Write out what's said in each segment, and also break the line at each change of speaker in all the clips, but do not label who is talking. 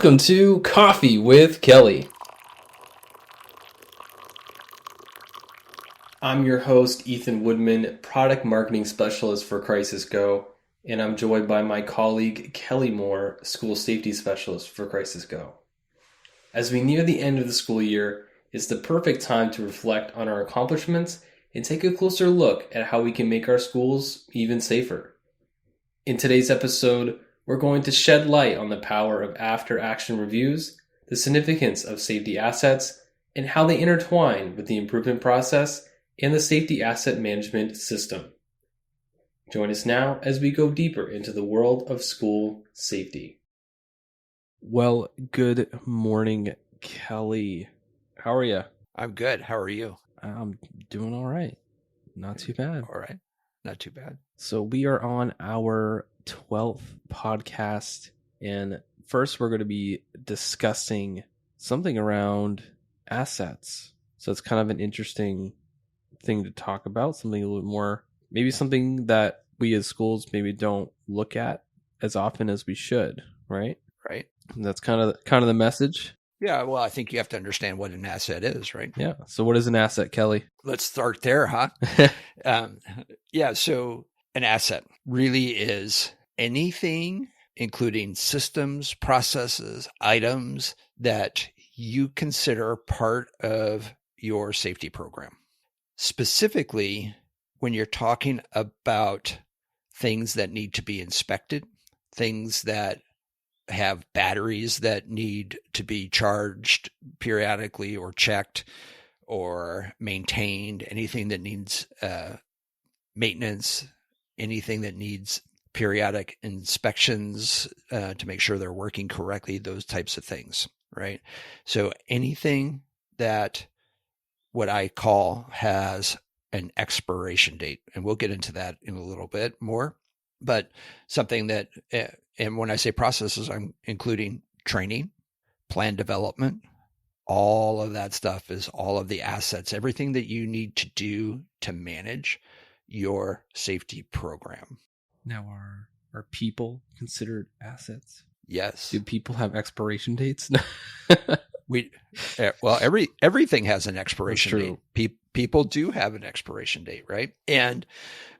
Welcome to Coffee with Kelly. I'm your host, Ethan Woodman, Product Marketing Specialist for Crisis Go, and I'm joined by my colleague, Kelly Moore, School Safety Specialist for Crisis Go. As we near the end of the school year, it's the perfect time to reflect on our accomplishments and take a closer look at how we can make our schools even safer. In today's episode, we're going to shed light on the power of after-action reviews, the significance of safety assets, and how they intertwine with the improvement process and the safety asset management system. Join us now as we go deeper into the world of school safety. Well, good morning, Kelly. How are you?
I'm good. How are you?
I'm doing all right. Not too bad.
All right. Not too bad.
So we are on our 12th podcast, and first we're going to be discussing something around assets. So it's kind of an interesting thing to talk about, something a little more, maybe something that we as schools maybe don't look at as often as we should, right?
Right.
And that's kind of the message.
Yeah, well, I think you have to understand what an asset is, right?
Yeah. So what is an asset, Kelly?
Let's start there, huh? So an asset really is anything, including systems, processes, items that you consider part of your safety program. Specifically, when you're talking about things that need to be inspected, things that have batteries that need to be charged periodically or checked or maintained, anything that needs maintenance, anything that needs periodic inspections to make sure they're working correctly, those types of things, right? So anything that what I call has an expiration date, and we'll get into that in a little bit more, but something that, and when I say processes, I'm including training, plan development, all of that stuff is all of the assets, everything that you need to do to manage your safety program.
Now, are people considered assets?
Yes.
Do people have expiration dates?
Everything has an expiration date. People do have an expiration date, right? And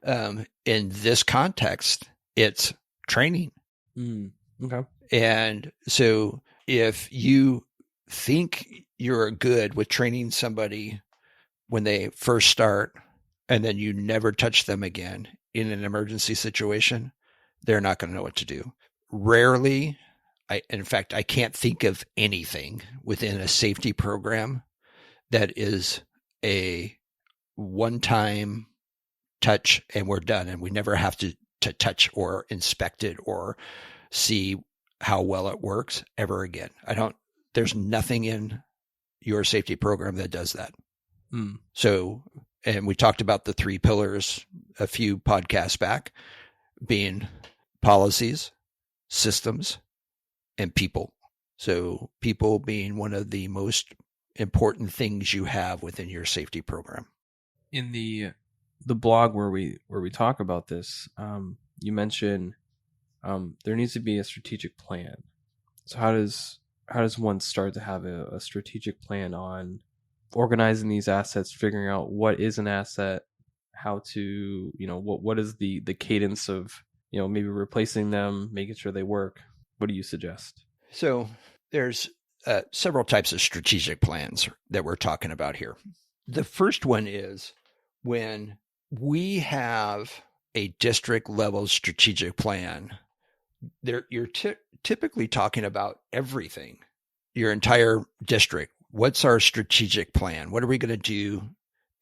in this context, it's training.
Okay.
And so if you think you're good with training somebody when they first start and then you never touch them again in an emergency situation, they're not going to know what to do. Rarely, in fact, I can't think of anything within a safety program that is a one-time touch and we're done and we never have to touch or inspect it or see how well it works ever again. There's nothing in your safety program that does that. So, and we talked about the 3 pillars a few podcasts back, being policies, systems, and people. So people being one of the most important things you have within your safety program.
In the blog where we talk about this, you mentioned there needs to be a strategic plan. So how does one start to have a strategic plan on organizing these assets, figuring out what is an asset, how to, what is the cadence of, maybe replacing them, making sure they work? What do you suggest?
So there's several types of strategic plans that we're talking about here. The first one is when we have a district level strategic plan, you're typically talking about everything, your entire district. What's our strategic plan? What are we going to do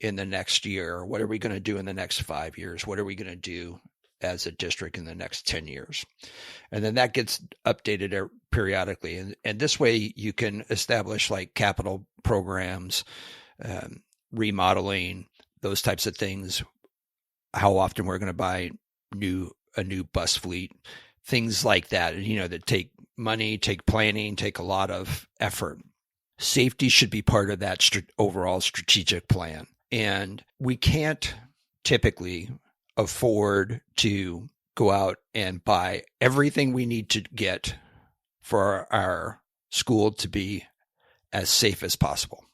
in the next year? What are we going to do in the next 5 years? What are we going to do as a district in the next 10 years? And then that gets updated periodically. And this way you can establish like capital programs, remodeling, those types of things, how often we're going to buy a new bus fleet, things like that, that take money, take planning, take a lot of effort. Safety should be part of that overall strategic plan. And we can't typically afford to go out and buy everything we need to get for our school to be as safe as possible.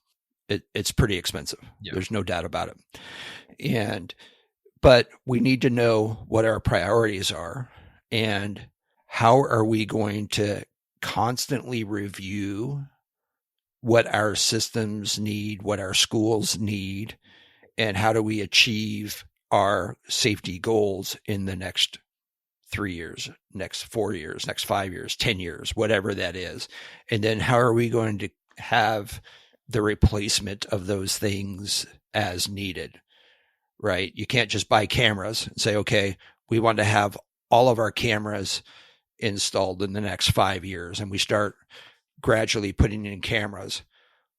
It's pretty expensive.
Yeah.
There's no doubt about it. But we need to know what our priorities are and how are we going to constantly review what our systems need, what our schools need, and how do we achieve our safety goals in the next 3 years, next 4 years, next 5 years, 10 years, whatever that is. And then how are we going to have the replacement of those things as needed, right? You can't just buy cameras and say, okay, we want to have all of our cameras installed in the next 5 years, and we start gradually putting in cameras.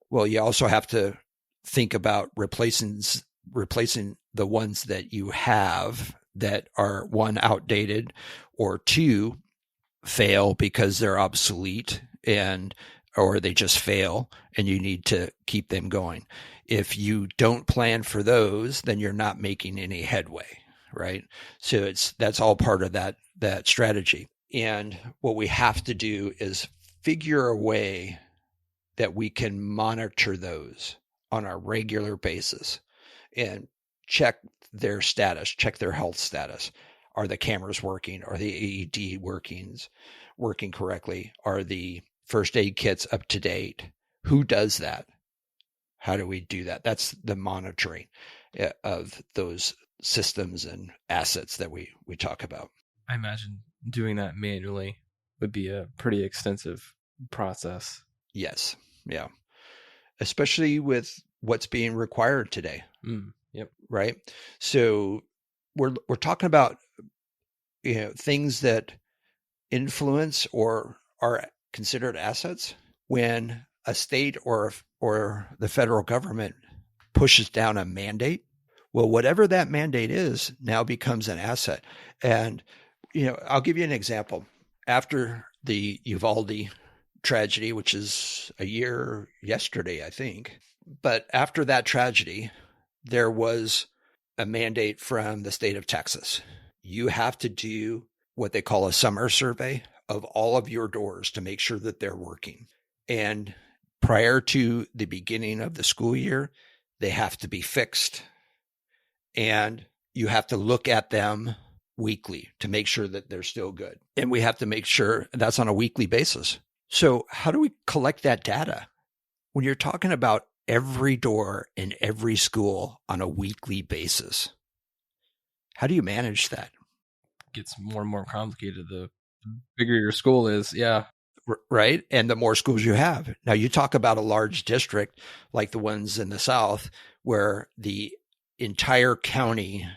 Well, you also have to think about replacing the ones that you have that are, one, outdated, or two, fail because they're obsolete or they just fail and you need to keep them going. If you don't plan for those, then you're not making any headway, right? So that's all part of that strategy. And what we have to do is figure a way that we can monitor those on a regular basis and check their status, check their health status. Are the cameras working? Are the AED working correctly? Are the first aid kits up to date? Who does that? How do we do that? That's the monitoring of those systems and assets that we talk about.
I imagine doing that manually would be a pretty extensive process.
Yes. Yeah. Especially with what's being required today.
Yep.
Right. So we're talking about, things that influence or are considered assets when a state or the federal government pushes down a mandate. Well, whatever that mandate is now becomes an asset. And, I'll give you an example. After the Uvalde tragedy, which is a year yesterday, I think. But after that tragedy, there was a mandate from the state of Texas. You have to do what they call a summer survey of all of your doors to make sure that they're working. And prior to the beginning of the school year, they have to be fixed. And you have to look at them weekly to make sure that they're still good. And we have to make sure that's on a weekly basis. So how do we collect that data? When you're talking about every door in every school on a weekly basis, how do you manage that?
It gets more and more complicated the bigger your school is. Yeah.
Right. And the more schools you have. Now you talk about a large district like the ones in the South where the entire county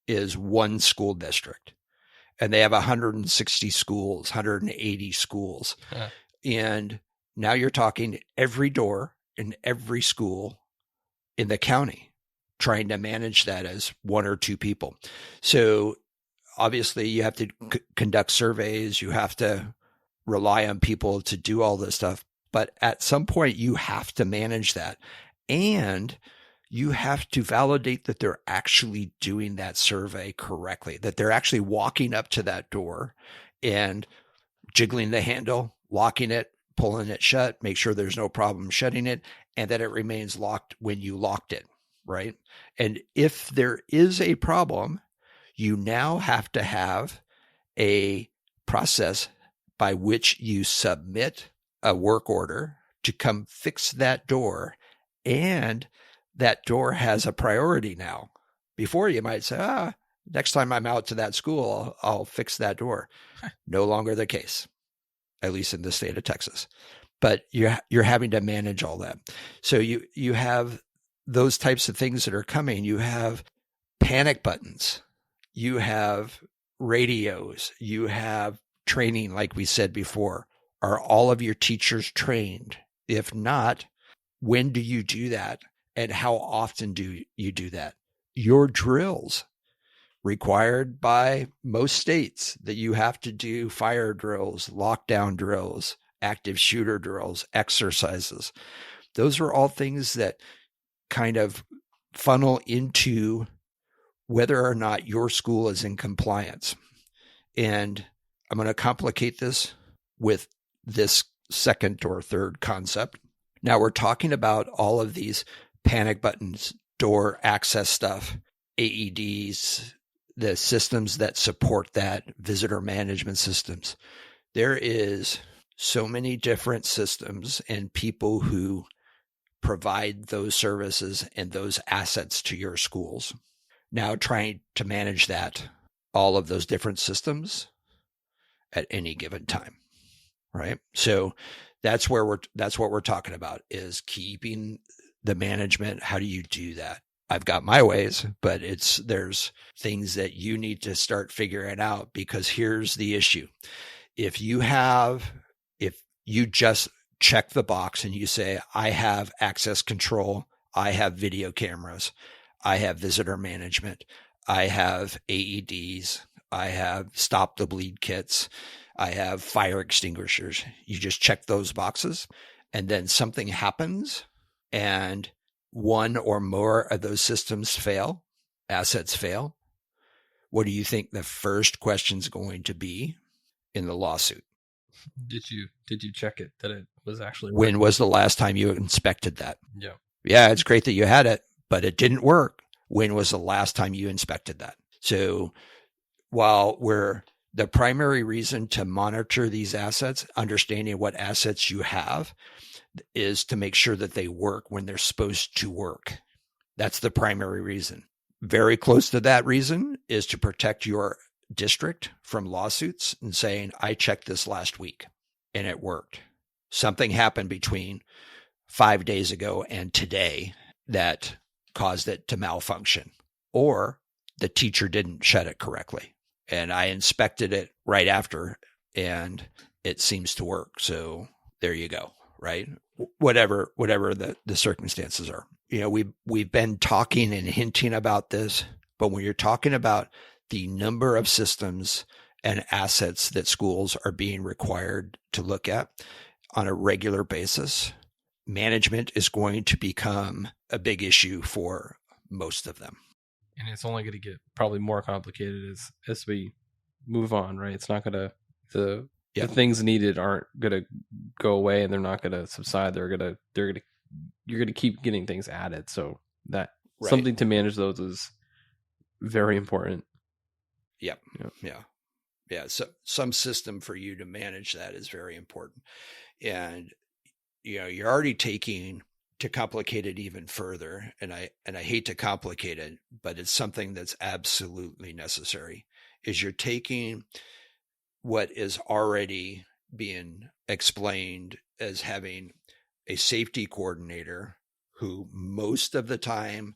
is one school district and they have 160 schools, 180 schools.
Yeah.
And now you're talking every door in every school in the county, trying to manage that as one or two people. So obviously you have to conduct surveys. You have to rely on people to do all this stuff. But at some point you have to manage that. And you have to validate that they're actually doing that survey correctly, that they're actually walking up to that door and jiggling the handle, locking it, pulling it shut, make sure there's no problem shutting it, and that it remains locked when you locked it, right? And if there is a problem, you now have to have a process by which you submit a work order to come fix that door, and that door has a priority now. Before you might say, next time I'm out to that school, I'll fix that door. No longer the case, at least in the state of Texas. But you're having to manage all that. So you have those types of things that are coming. You have panic buttons. You have radios. You have training, like we said before. Are all of your teachers trained? If not, when do you do that? And how often do you do that? Your drills required by most states that you have to do fire drills, lockdown drills, active shooter drills, exercises. Those are all things that kind of funnel into whether or not your school is in compliance. And I'm going to complicate this with this second or third concept. Now we're talking about all of these panic buttons, door access stuff, AEDs, the systems that support that, visitor management systems. There is so many different systems and people who provide those services and those assets to your schools. Now trying to manage that, all of those different systems at any given time, right? So that's what we're talking about, is keeping the management. How do you do that? I've got my ways, but there's things that you need to start figuring out, because here's the issue. If you just check the box and you say, I have access control, I have video cameras, I have visitor management, I have AEDs, I have stop the bleed kits, I have fire extinguishers. You just check those boxes, and then something happens and one or more of those systems fail, assets fail. What do you think the first question is going to be in the lawsuit?
Did you check it, that it was actually working?
When was the last time you inspected that?
Yeah.
Yeah, it's great that you had it, but it didn't work. When was the last time you inspected that? So while the primary reason to monitor these assets, understanding what assets you have, is to make sure that they work when they're supposed to work. That's the primary reason. Very close to that reason is to protect your district from lawsuits and saying, I checked this last week and it worked. Something happened between 5 days ago and today that caused it to malfunction, or the teacher didn't shut it correctly. And I inspected it right after and it seems to work. So there you go, right? Whatever the circumstances are. We've been talking and hinting about this, but when you're talking about the number of systems and assets that schools are being required to look at on a regular basis, management is going to become a big issue for most of them.
And it's only going to get probably more complicated as we move on, right? It's not going to, the things needed aren't going to go away, and they're not going to subside. You're going to keep getting things added. So that something to manage those is very important.
Yep. Yeah. So some system for you to manage that is very important. And, you're already taking, to complicate it even further, and I hate to complicate it, but it's something that's absolutely necessary, is you're taking what is already being explained as having a safety coordinator who most of the time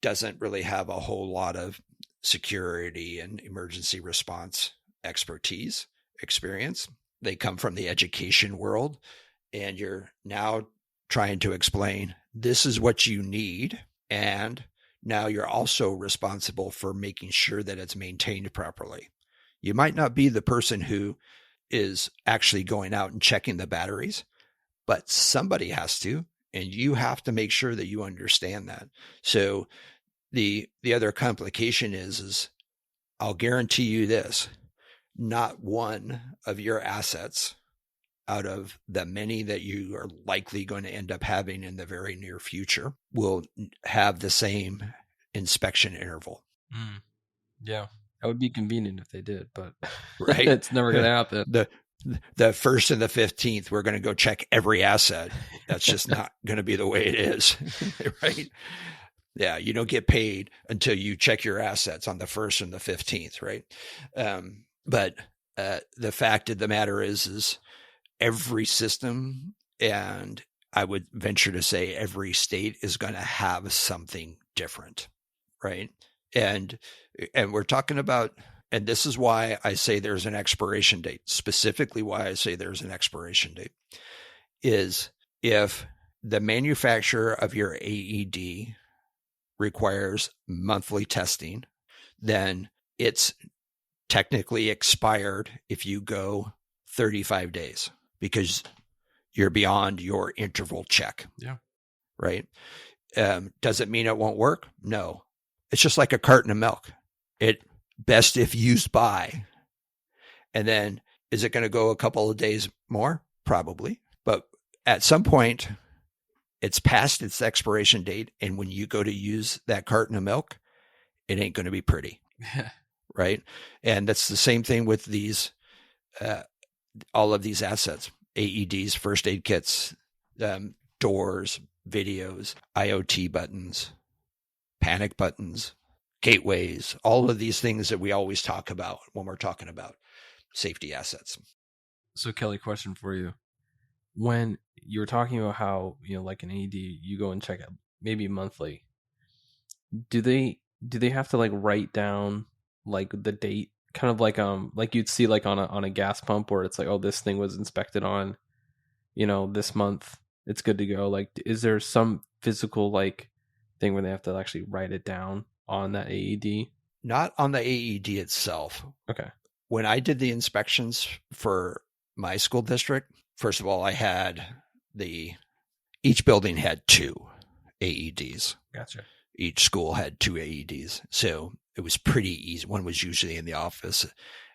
doesn't really have a whole lot of security and emergency response experience. They come from the education world, and you're now trying to explain, this is what you need. And now you're also responsible for making sure that it's maintained properly. You might not be the person who is actually going out and checking the batteries, but somebody has to, and you have to make sure that you understand that. So the other complication is I'll guarantee you this, not one of your assets out of the many that you are likely going to end up having in the very near future will have the same inspection interval.
Yeah. That would be convenient if they did, but
right,
it's never going to happen.
The 1st and the 15th, we're going to go check every asset. That's just not going to be the way it is. Right. Yeah. You don't get paid until you check your assets on the 1st and the 15th. Right. But the fact of the matter is every system, and I would venture to say every state, is going to have something different. Right. And we're talking about, and this is why I say there's an expiration date, specifically why I say there's an expiration date, is if the manufacturer of your AED requires monthly testing, then it's technically expired if you go 35 days because you're beyond your interval check.
Yeah.
Right. Does it mean it won't work? No. It's just like a carton of milk. It best if used by. And then is it going to go a couple of days more? probably. But at some point, it's past its expiration date. And when you go to use that carton of milk, it ain't going to be pretty. Right. And that's the same thing with these, all of these assets, AEDs, first aid kits, doors, videos, IoT buttons, panic buttons, gateways, all of these things that we always talk about when we're talking about safety assets.
So Kelly, question for you. When you were talking about how, like an AED, you go and check it maybe monthly, do they have to like write down like the date, kind of like you'd see like on a gas pump where it's like, oh, this thing was inspected on, this month, it's good to go? Like, is there some physical like thing where they have to actually write it down on that AED?
Not on the AED itself.
Okay.
When I did the inspections for my school district, first of all, I had each building had 2 AEDs.
Gotcha.
Each school had 2 AEDs. So it was pretty easy. One was usually in the office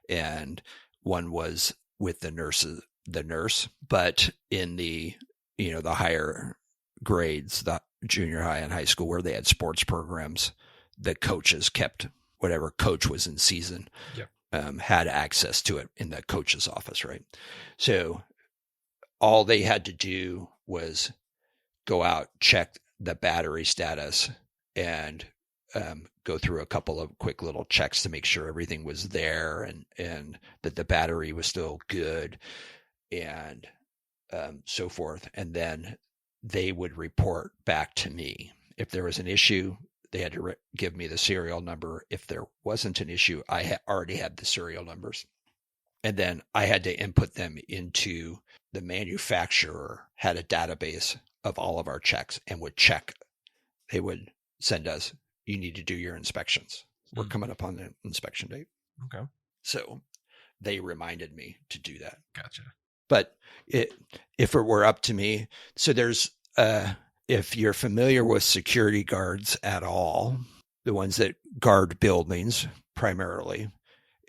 and one was with the nurse. But in the higher grades, the junior high and high school where they had sports programs, the coaches kept whatever coach was in season.
Yep.
Had access to it in the coach's office, right? So all they had to do was go out, check the battery status, and go through a couple of quick little checks to make sure everything was there and that the battery was still good and so forth. And then they would report back to me. If there was an issue, they had to give me the serial number. If there wasn't an issue, I already had the serial numbers. And then I had to input them into the manufacturer, had a database of all of our checks and would check. They would send us, you need to do your inspections. We're coming up on the inspection date.
Okay.
So they reminded me to do that.
Gotcha.
But if it were up to me, so there's, if you're familiar with security guards at all, the ones that guard buildings primarily,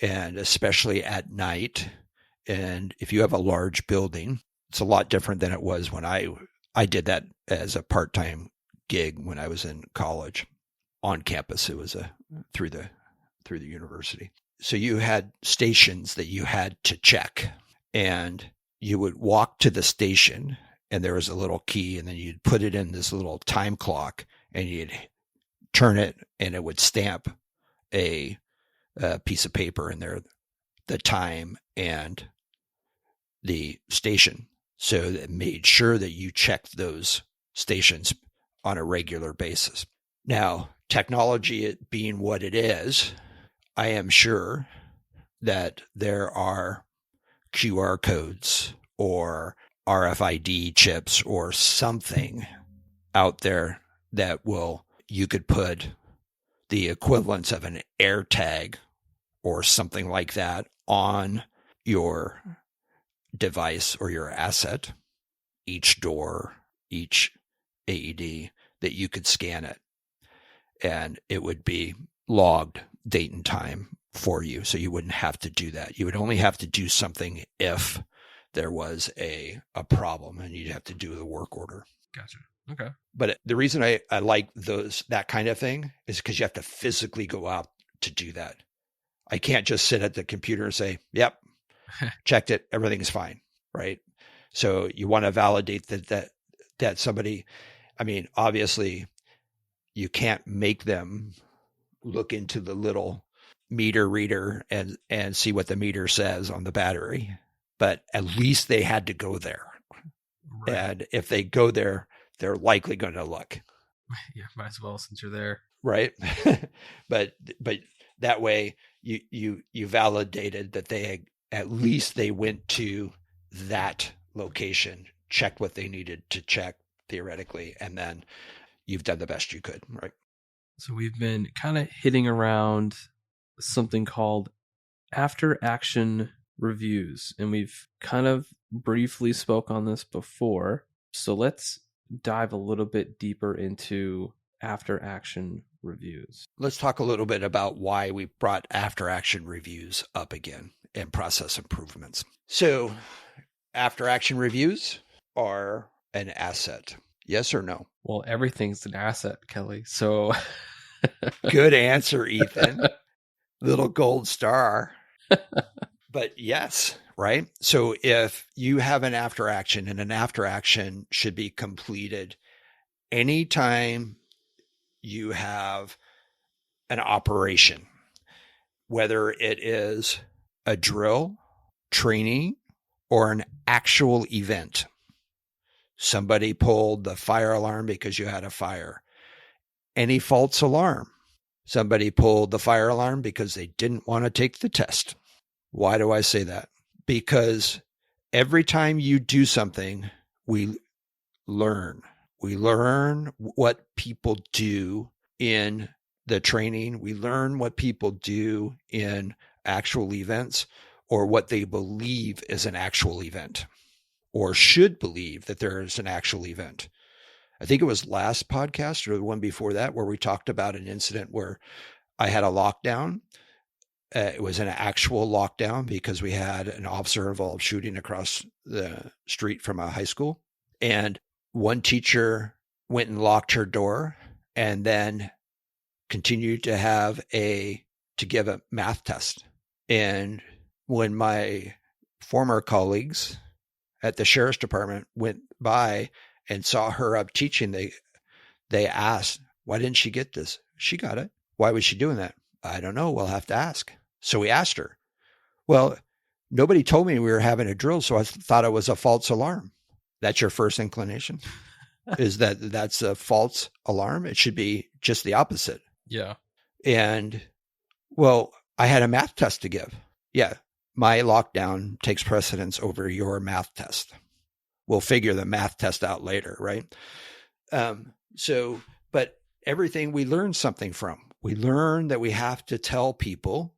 and especially at night, and if you have a large building, it's a lot different than it was when I did that as a part-time gig when I was in college on campus. It was through the university. So you had stations that you had to check, and you would walk to the station and there was a little key, and then you'd put it in this little time clock and you'd turn it and it would stamp a piece of paper in there, the time and the station. So that made sure that you checked those stations on a regular basis. Now, technology it being what it is, I am sure that there are QR codes or RFID chips or something out there that you could put the equivalence of an air tag or something like that on your device or your asset, each door, each AED, that you could scan it and it would be logged date and time for you. So you wouldn't have to do that. You would only have to do something if there was a problem and you'd have to do the work order.
Gotcha. Okay.
But the reason I like that kind of thing is because you have to physically go out to do that. I can't just sit at the computer and say, yep, checked it, everything's fine, right? So you want to validate that somebody, I mean, obviously you can't make them look into the little meter reader and see what the meter says on the battery, but at least they had to go there. Right. And if they go there, they're likely going to look.
Yeah, might as well since you're there.
Right. but that way you validated that at least they went to that location, checked what they needed to check theoretically, and then you've done the best you could, right?
So we've been kind of hitting around something called after action reviews, and we've kind of briefly spoke on this before. So let's dive a little bit deeper into after action reviews.
Let's talk a little bit about why we brought after action reviews up again and process improvements. So after action reviews are an asset. Yes or no?
Well, everything's an asset, Kelly. So
Good answer, Ethan. Little gold star. But yes, right? So if you have an after action, and an after action should be completed anytime you have an operation, whether it is a drill, training, or an actual event. Somebody pulled the fire alarm because you had a fire. Any false alarm. Somebody pulled the fire alarm because they didn't want to take the test. Why do I say that? Because every time you do something, we learn. We learn what people do in the training. We learn what people do in actual events, or what they believe is an actual event, or should believe that there is an actual event. I think it was last podcast or the one before that where we talked about an incident where I had a lockdown. It was an actual lockdown because we had an officer involved shooting across the street from a high school. And one teacher went and locked her door and then continued to give a math test. And when my former colleagues at the sheriff's department went by and saw her up teaching, they asked, why didn't she get this? She got it. Why was she doing that? I don't know. We'll have to ask. So we asked her. Well, nobody told me we were having a drill, so I thought it was a false alarm. That's your first inclination? Is that's a false alarm? It should be just the opposite.
Yeah.
And, well, I had a math test to give. Yeah, my lockdown takes precedence over your math test. We'll figure the math test out later, right? But everything we learn something from. We learn that we have to tell people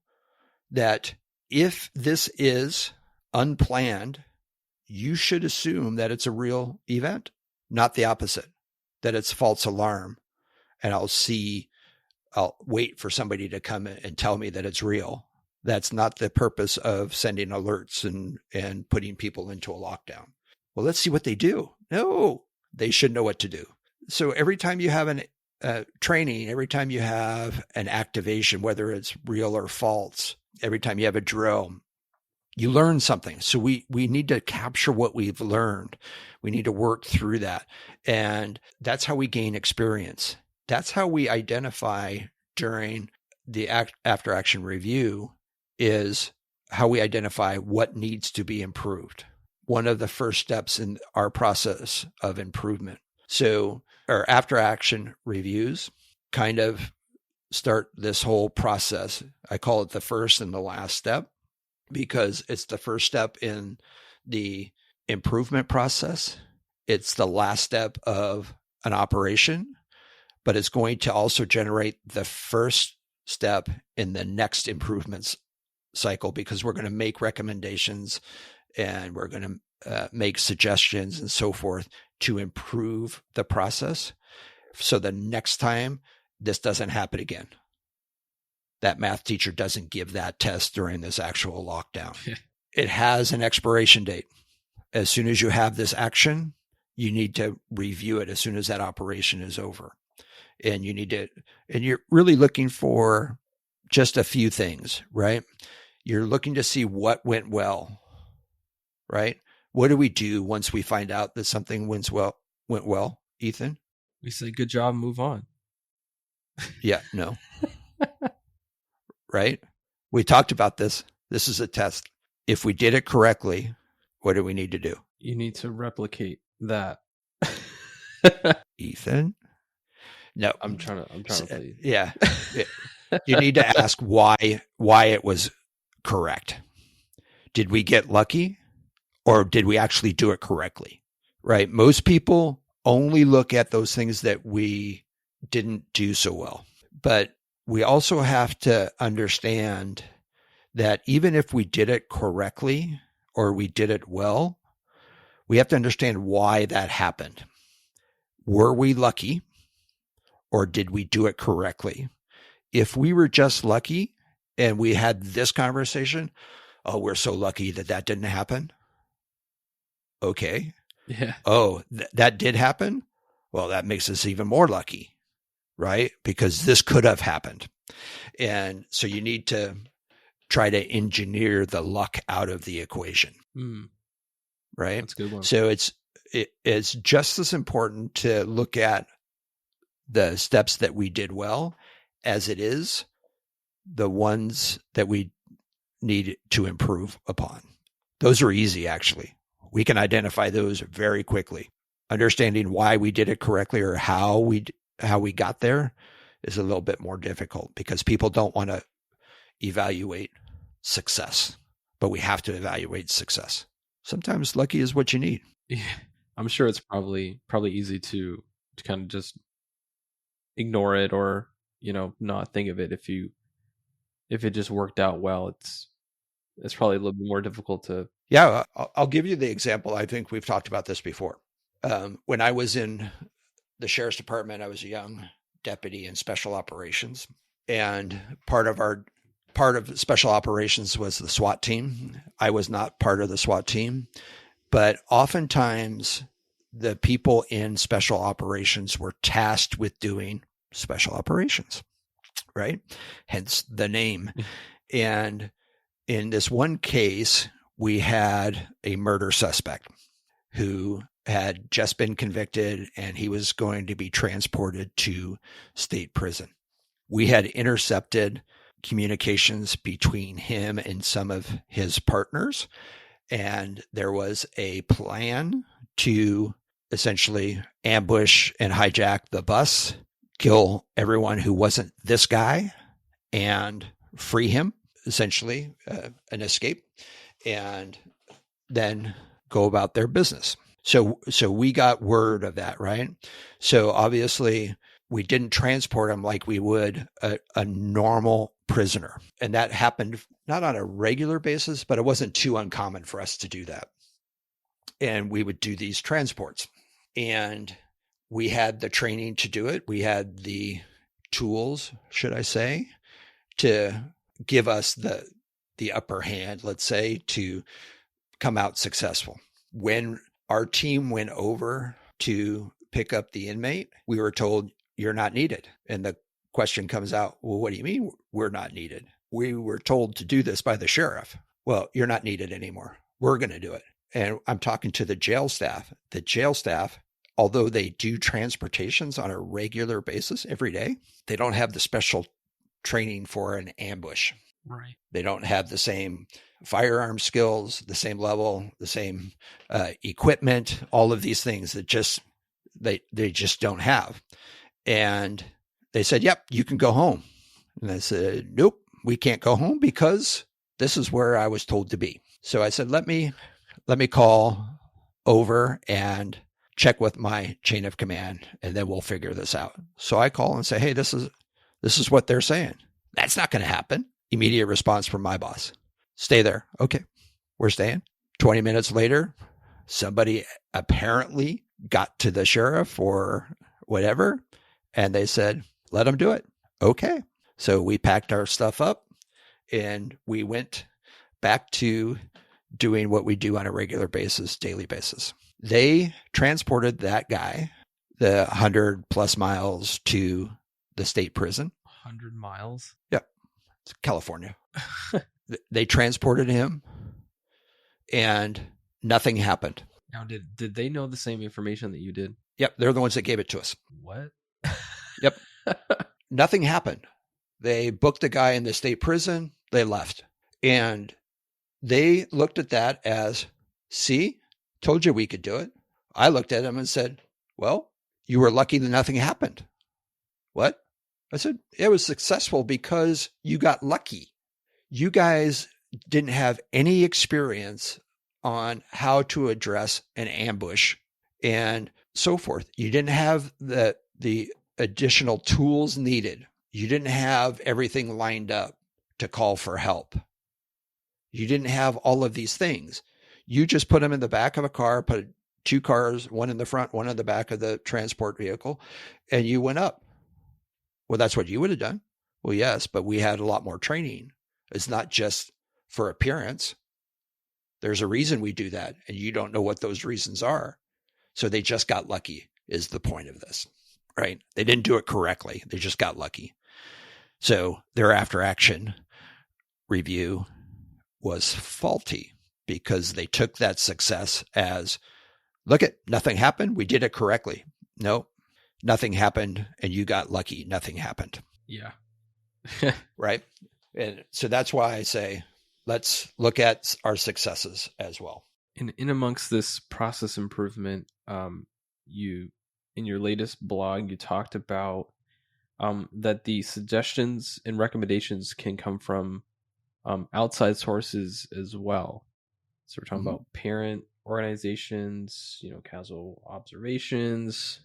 that if this is unplanned, you should assume that it's a real event, not the opposite, that it's false alarm. And I'll wait for somebody to come and tell me that it's real. That's not the purpose of sending alerts and putting people into a lockdown. Well, let's see what they do. No, they should know what to do. So every time you have an training, every time you have an activation, whether it's real or false, every time you have a drill, you learn something. So we need to capture what we've learned. We need to work through that. And that's how we gain experience. That's how we identify during the after action review, is how we identify what needs to be improved. One of the first steps in our process of improvement. So our after action reviews kind of start this whole process. I call it the first and the last step because it's the first step in the improvement process. It's the last step of an operation, but it's going to also generate the first step in the next improvements cycle, because we're going to make recommendations and we're going to make suggestions and so forth to improve the process. So the next time this doesn't happen again, that math teacher doesn't give that test during this actual lockdown. It has an expiration date. As soon as you have this action, you need to review it as soon as that operation is over. And you're really looking for just a few things, right? You're looking to see what went well, right? What do we do once we find out that something went well, Ethan?
We say, good job, move on.
Yeah, no. Right? We talked about this. This is a test. If we did it correctly, what do we need to do?
You need to replicate that.
Ethan? No.
I'm trying to please.
Yeah. You need to ask why it was correct. Did we get lucky, or did we actually do it correctly? Right? Most people only look at those things that we didn't do so well. But we also have to understand that even if we did it correctly or we did it well, we have to understand why that happened. Were we lucky, or did we do it correctly? If we were just lucky and we had this conversation, oh, we're so lucky that didn't happen. Okay.
Yeah.
Oh, that did happen? Well, that makes us even more lucky, right? Because this could have happened. And so you need to try to engineer the luck out of the equation, right?
That's a good one.
So it's just as important to look at the steps that we did well as it is the ones that we need to improve upon. Those are easy, actually. We can identify those very quickly. Understanding why we did it correctly or how we got there is a little bit more difficult because people don't want to evaluate success, but we have to evaluate success. Sometimes lucky is what you need.
Yeah. I'm sure it's probably easy to kind of just ignore it or, not think of it. If it just worked out well, it's probably a little bit more difficult to.
Yeah, I'll give you the example. I think we've talked about this before. When I was in the sheriff's department, I was a young deputy in special operations, and part of special operations was the SWAT team. I was not part of the SWAT team, but oftentimes the people in special operations were tasked with doing special operations, right? Hence the name. And in this one case, we had a murder suspect who had just been convicted and he was going to be transported to state prison. We had intercepted communications between him and some of his partners, and there was a plan to essentially ambush and hijack the bus, kill everyone who wasn't this guy, and free him, essentially an escape, and then go about their business. So we got word of that, right? So obviously we didn't transport him like we would a normal prisoner. And that happened not on a regular basis, but it wasn't too uncommon for us to do that. And we would do these transports. And we had the training to do it. We had the tools, should I say, to give us the upper hand, let's say, to come out successful. When our team went over to pick up the inmate, we were told, you're not needed. And the question comes out, well, what do you mean we're not needed? We were told to do this by the sheriff. Well, you're not needed anymore. We're going to do it. And I'm talking to the jail staff. The jail staff, although they do transportations on a regular basis every day, they don't have the special training for an ambush.
Right.
They don't have the same firearm skills, the same level, the same equipment, all of these things that they just don't have. And they said, yep, you can go home. And I said, nope, we can't go home because this is where I was told to be. So I said, let me call over and check with my chain of command, and then we'll figure this out. So I call and say, hey, this is what they're saying. That's not going to happen. Immediate response from my boss. Stay there. Okay, we're staying. 20 minutes later, somebody apparently got to the sheriff or whatever, and they said, let them do it. Okay. So we packed our stuff up and we went back to doing what we do on a regular basis, daily basis. They transported that guy the 100 plus miles to the state prison.
100 miles?
Yeah. It's California. They transported him and nothing happened.
Now, did they know the same information that you did?
Yep. They're the ones that gave it to us.
What?
Yep. Nothing happened. They booked the guy in the state prison. They left. And they looked at that as, see, told you we could do it. I looked at him and said, well, you were lucky that nothing happened. What? I said, it was successful because you got lucky. You guys didn't have any experience on how to address an ambush and so forth. You didn't have the additional tools needed. You didn't have everything lined up to call for help. You didn't have all of these things. You just put them in the back of a car, put two cars, one in the front, one in the back of the transport vehicle, and you went up. Well, that's what you would have done. Well, yes, but we had a lot more training. It's not just for appearance. There's a reason we do that, and you don't know what those reasons are. So they just got lucky is the point of this, right? They didn't do it correctly. They just got lucky. So their after action review was faulty because they took that success as, look at, nothing happened. We did it correctly. No, nothing happened and you got lucky. Nothing happened.
Yeah.
Right. And so that's why I say, let's look at our successes as well.
In amongst this process improvement, you, in your latest blog, you talked about that the suggestions and recommendations can come from outside sources as well. So we're talking about parent organizations, casual observations,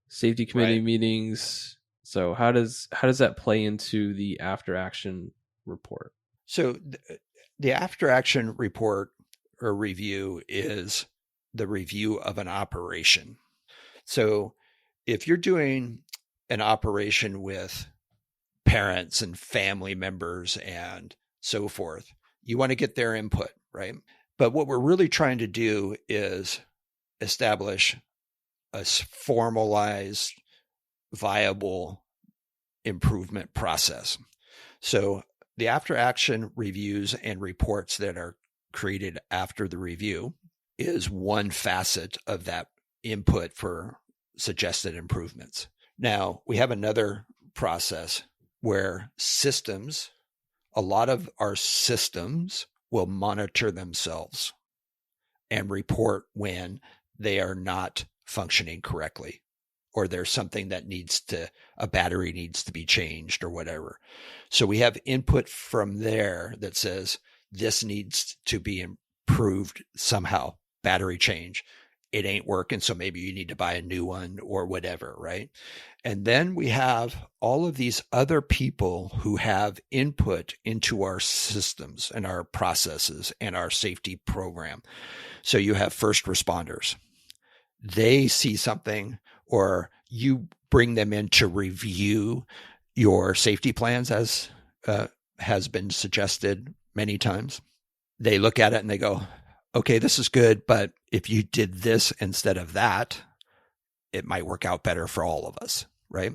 safety committee meetings. So how does that play into the after action report?
So the after action report or review is the review of an operation. So if you're doing an operation with parents and family members and so forth, you want to get their input, right? But what we're really trying to do is establish a formalized, viable improvement process. So the after action reviews and reports that are created after the review is one facet of that input for suggested improvements. Now, we have another process where systems, a lot of our systems will monitor themselves and report when they are not functioning correctly, or there's something that a battery needs to be changed or whatever. So we have input from there that says this needs to be improved somehow, battery change. It ain't working, so maybe you need to buy a new one or whatever, right? And then we have all of these other people who have input into our systems and our processes and our safety program. So you have first responders. They see something, or you bring them in to review your safety plans, as has been suggested many times. They look at it and they go, okay, this is good, but if you did this instead of that, it might work out better for all of us, right?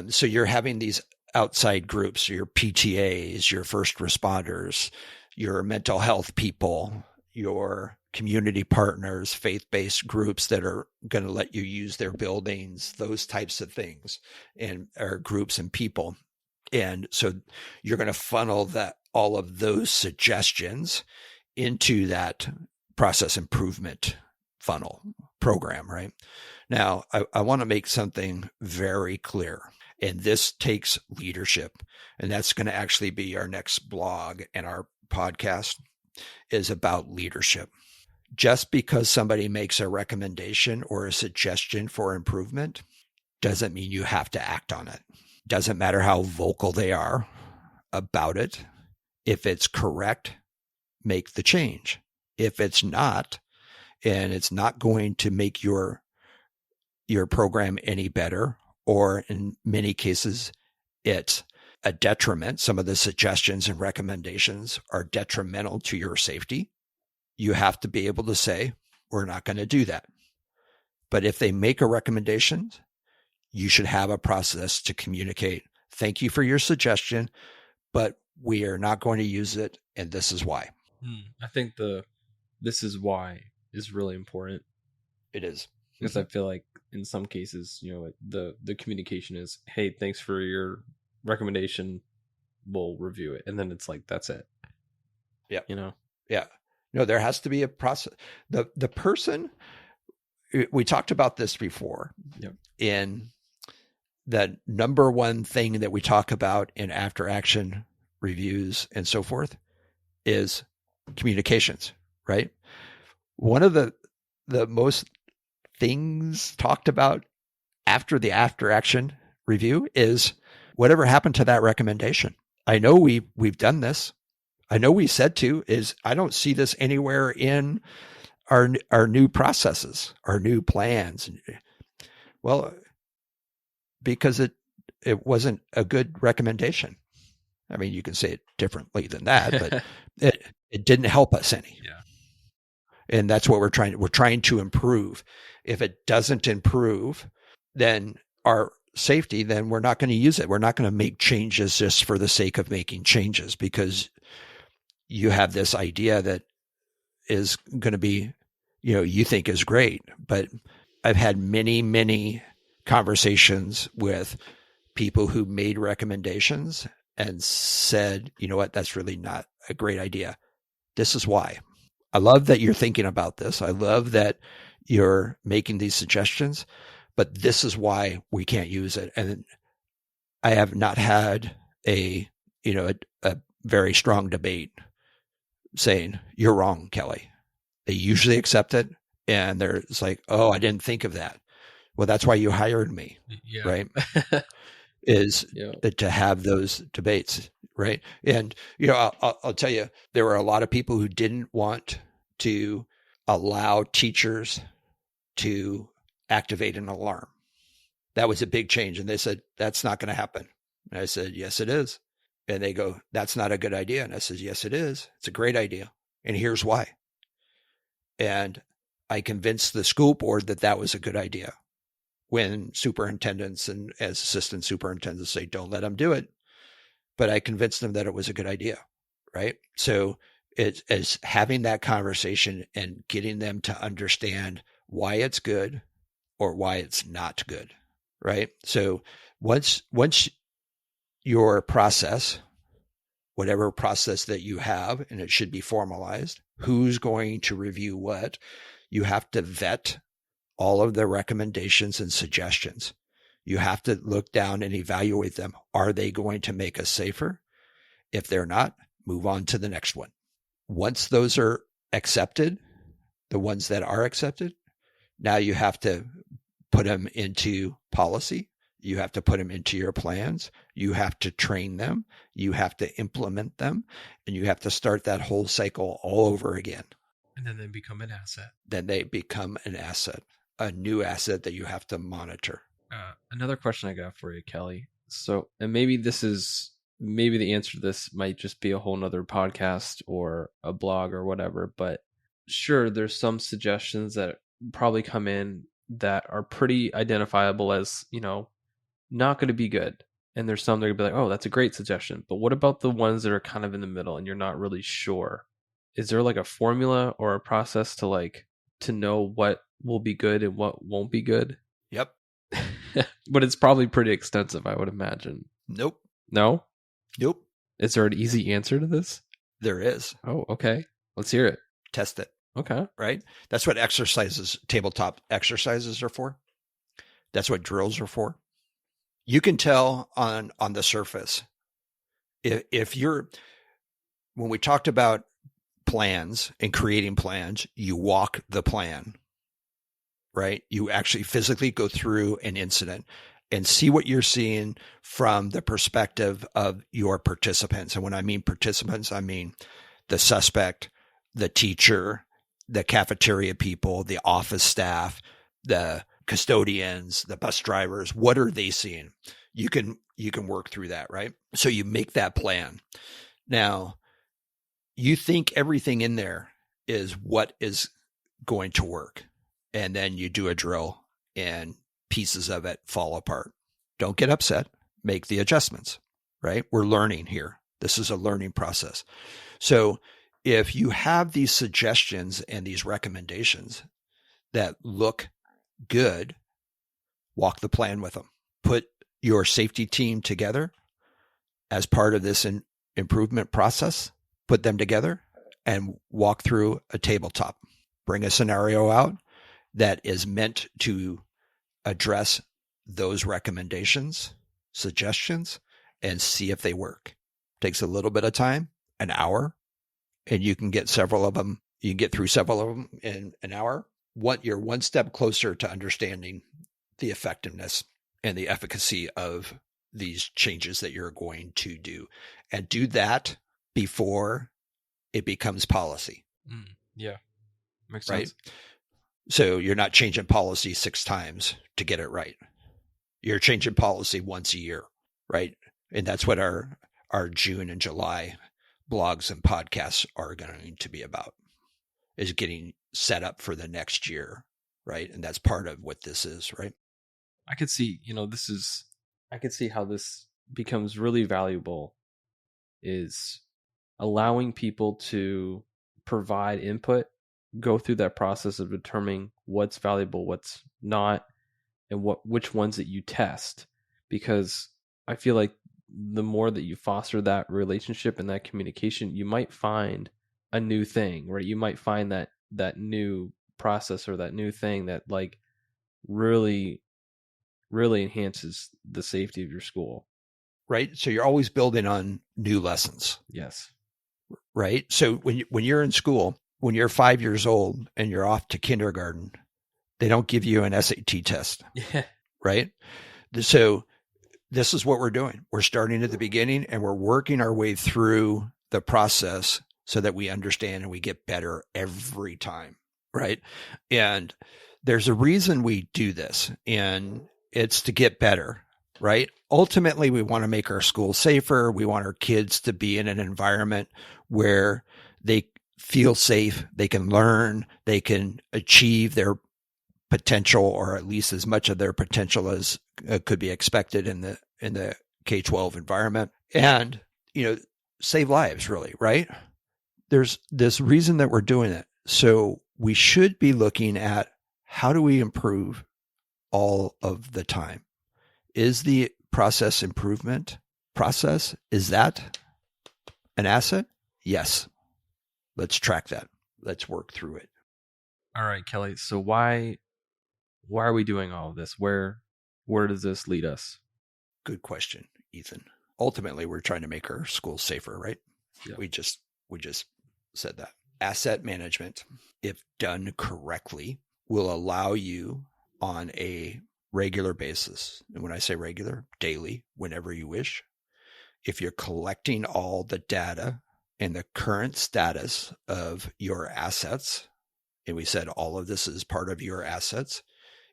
So you're having these outside groups, your PTAs, your first responders, your mental health people, your community partners, faith-based groups that are going to let you use their buildings, those types of things, and or groups and people. And so you're going to funnel all of those suggestions into that process improvement funnel program, right? Now, I want to make something very clear, and this takes leadership, and that's going to actually be our next blog, and our podcast is about leadership. Just because somebody makes a recommendation or a suggestion for improvement doesn't mean you have to act on it. Doesn't matter how vocal they are about it. If it's correct, make the change. If it's not, and it's not going to make your program any better, or in many cases, it's a detriment. Some of the suggestions and recommendations are detrimental to your safety. You have to be able to say, we're not going to do that. But if they make a recommendation, you should have a process to communicate, thank you for your suggestion, but we are not going to use it, and this is why.
I think this is why is really important.
It is.
Because I feel like in some cases, the communication is, hey, thanks for your recommendation, we'll review it. And then it's like, that's it.
Yeah.
Yeah.
No, there has to be a process. The person, we talked about this before.
Yep.
In the number one thing that we talk about in after action reviews and so forth is communications, right? One of the most things talked about after the after action review is whatever happened to that recommendation. I know we've done this. I know we said to, is I don't see this anywhere in our new processes, our new plans. Well, because it wasn't a good recommendation. I mean, you can say it differently than that, but it didn't help us any.
Yeah.
And that's what we're trying to improve. If it doesn't improve, then our safety, then we're not going to use it. We're not going to make changes just for the sake of making changes, because you have this idea that is going to be, you think is great. But I've had many, many conversations with people who made recommendations and said, you know what, that's really not a great idea. This is why. I love that you're thinking about this. I love that you're making these suggestions, but this is why we can't use it. And I have not had a very strong debate saying, you're wrong, Kelly. They usually accept it, and it's like, oh, I didn't think of that. Well, that's why you hired me, right? Is to have those debates, right? And I'll tell you, there were a lot of people who didn't want to allow teachers to activate an alarm. That was a big change, and they said that's not going to happen. And I said, yes, it is. And they go, that's not a good idea. And I said, yes, it is. It's a great idea, and here's why. And I convinced the school board that was a good idea. When superintendents and as assistant superintendents say, don't let them do it. But I convinced them that it was a good idea, right? So it's having that conversation and getting them to understand why it's good or why it's not good, right? So once your process, whatever process that you have, and it should be formalized, who's going to review what, you have to vet all of the recommendations and suggestions. You have to look down and evaluate them. Are they going to make us safer? If they're not, move on to the next one. Once those are accepted, the ones that are accepted, now you have to put them into policy. You have to put them into your plans. You have to train them. You have to implement them. And you have to start that whole cycle all over again.
And then they become an asset.
Then they become an asset. A new asset that you have to monitor.
Another question I got for you, Kelly. So, and maybe the answer to this might just be a whole nother podcast or a blog or whatever, but sure, there's some suggestions that probably come in that are pretty identifiable as, not going to be good. And there's some that are going to be like, oh, that's a great suggestion. But what about the ones that are kind of in the middle and you're not really sure? Is there like a formula or a process to know what will be good and what won't be good?
Yep.
But it's probably pretty extensive, I would imagine.
Nope.
No?
Nope.
Is there an easy answer to this?
There is.
Oh, okay. Let's hear it.
Test it.
Okay.
Right? That's what tabletop exercises are for. That's what drills are for. You can tell on the surface. When we talked about plans and creating plans, you walk the plan, right? You actually physically go through an incident and see what you're seeing from the perspective of your participants. And when I mean participants, I mean the suspect, the teacher, the cafeteria people, the office staff, the custodians, the bus drivers. What are they seeing? You can work through that, right? So you make that plan. Now, you think everything in there is what is going to work. And then you do a drill and pieces of it fall apart. Don't get upset. Make the adjustments, right? We're learning here. This is a learning process. So if you have these suggestions and these recommendations that look good, walk the plan with them. Put your safety team together as part of this improvement process. Put them together and walk through a tabletop. Bring a scenario out that is meant to address those recommendations, suggestions, and see if they work. Takes a little bit of time, an hour, and you can get several of them. You can get through several of them in an hour. You're one step closer to understanding the effectiveness and the efficacy of these changes that you're going to do. And do that before it becomes policy.
Yeah. Makes
right?
sense.
So you're not changing policy 6 times to get it right. You're changing policy once a year, right? And that's what our our June and July blogs and podcasts are going to be about, is getting set up for the next year, right? And that's part of what this is, right?
I could see, I could see how this becomes really valuable is allowing people to provide input, go through that process of determining what's valuable, what's not, and which ones that you test. Because I feel like the more that you foster that relationship and that communication, you might find a new thing, right? You might find that new process or that new thing that like really really enhances the safety of your school.
Right. So you're always building on new lessons.
Yes.
Right. So when you're in school, when you're 5 years old and you're off to kindergarten, they don't give you an SAT test.
Yeah.
Right. So this is what we're doing. We're starting at the beginning and we're working our way through the process so that we understand and we get better every time. Right. And there's a reason we do this, and it's to get better. Right. Ultimately, we want to make our school safer. We want our kids to be in an environment where they feel safe, they can learn, they can achieve their potential, or at least as much of their potential as could be expected in the K-12 environment, and save lives, really, right? There's this reason that we're doing it. So we should be looking at how do we improve all of the time. Is the process improvement process, is that an asset? Yes. Let's track that. Let's work through it.
All right, Kelly. So why are we doing all of this? Where does this lead us?
Good question, Ethan. Ultimately, we're trying to make our schools safer, right? Yep. We just said that. Asset management, if done correctly, will allow you on a regular basis. And when I say regular, daily, whenever you wish, if you're collecting all the data and the current status of your assets, and we said all of this is part of your assets,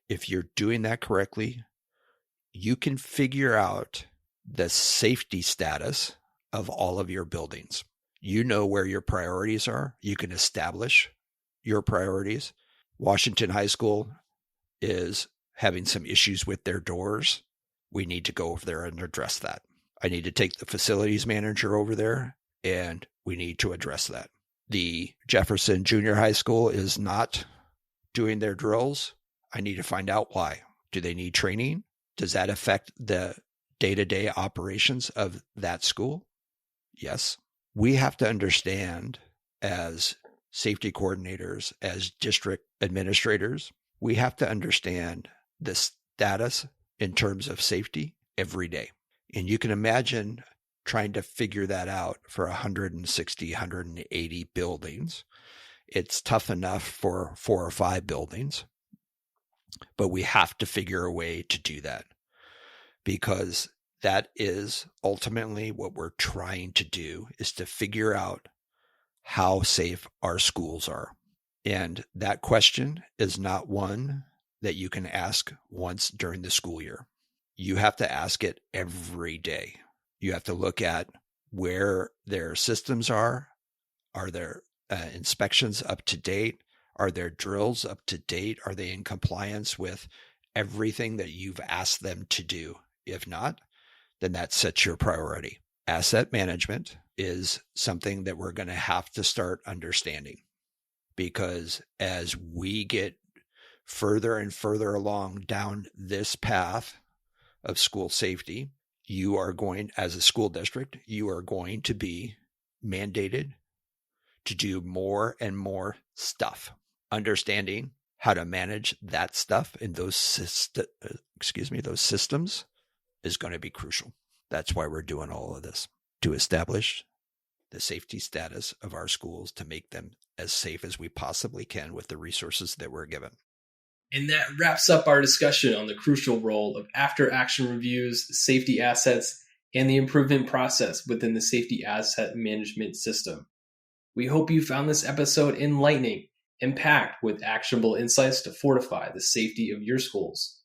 if you're doing that correctly, you can figure out the safety status of all of your buildings. You know where your priorities are. You can establish your priorities. Washington High School is having some issues with their doors. We need to go over there and address that. I need to take the facilities manager over there, and we need to address that. The Jefferson Junior High School is not doing their drills. I need to find out why. Do they need training? Does that affect the day-to-day operations of that school? Yes. We have to understand, as safety coordinators, as district administrators, we have to understand the status in terms of safety every day. And you can imagine trying to figure that out for 160, 180 buildings. It's tough enough for 4 or 5 buildings, but we have to figure a way to do that, because that is ultimately what we're trying to do, is to figure out how safe our schools are. And that question is not one that you can ask once during the school year. You have to ask it every day. You have to look at where their systems are. Are their inspections up to date? Are their drills up to date? Are they in compliance with everything that you've asked them to do? If not, then that sets your priority. Asset management is something that we're going to have to start understanding, because as we get further and further along down this path of school safety, you are going, as a school district, you are going to be mandated to do more and more stuff. Understanding how to manage that stuff in those systems is going to be crucial. That's why we're doing all of this, to establish the safety status of our schools, to make them as safe as we possibly can with the resources that we're given.
And that wraps up our discussion on the crucial role of after-action reviews, safety assets, and the improvement process within the safety asset management system. We hope you found this episode enlightening and packed with actionable insights to fortify the safety of your schools.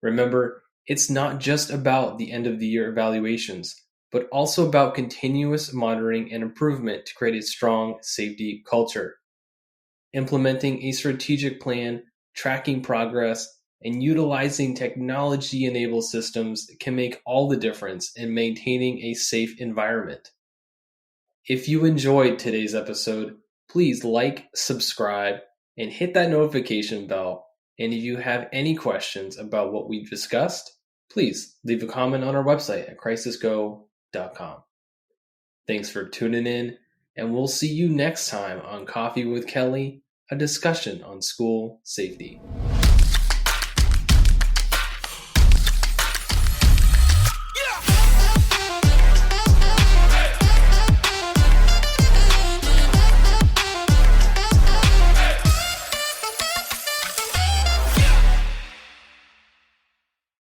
Remember, it's not just about the end-of-the-year evaluations, but also about continuous monitoring and improvement to create a strong safety culture. Implementing a strategic plan, tracking progress, and utilizing technology-enabled systems can make all the difference in maintaining a safe environment. If you enjoyed today's episode, please like, subscribe, and hit that notification bell. And if you have any questions about what we've discussed, please leave a comment on our website at crisisgo.com. Thanks for tuning in, and we'll see you next time on Coffee with Kelly, a discussion on school safety.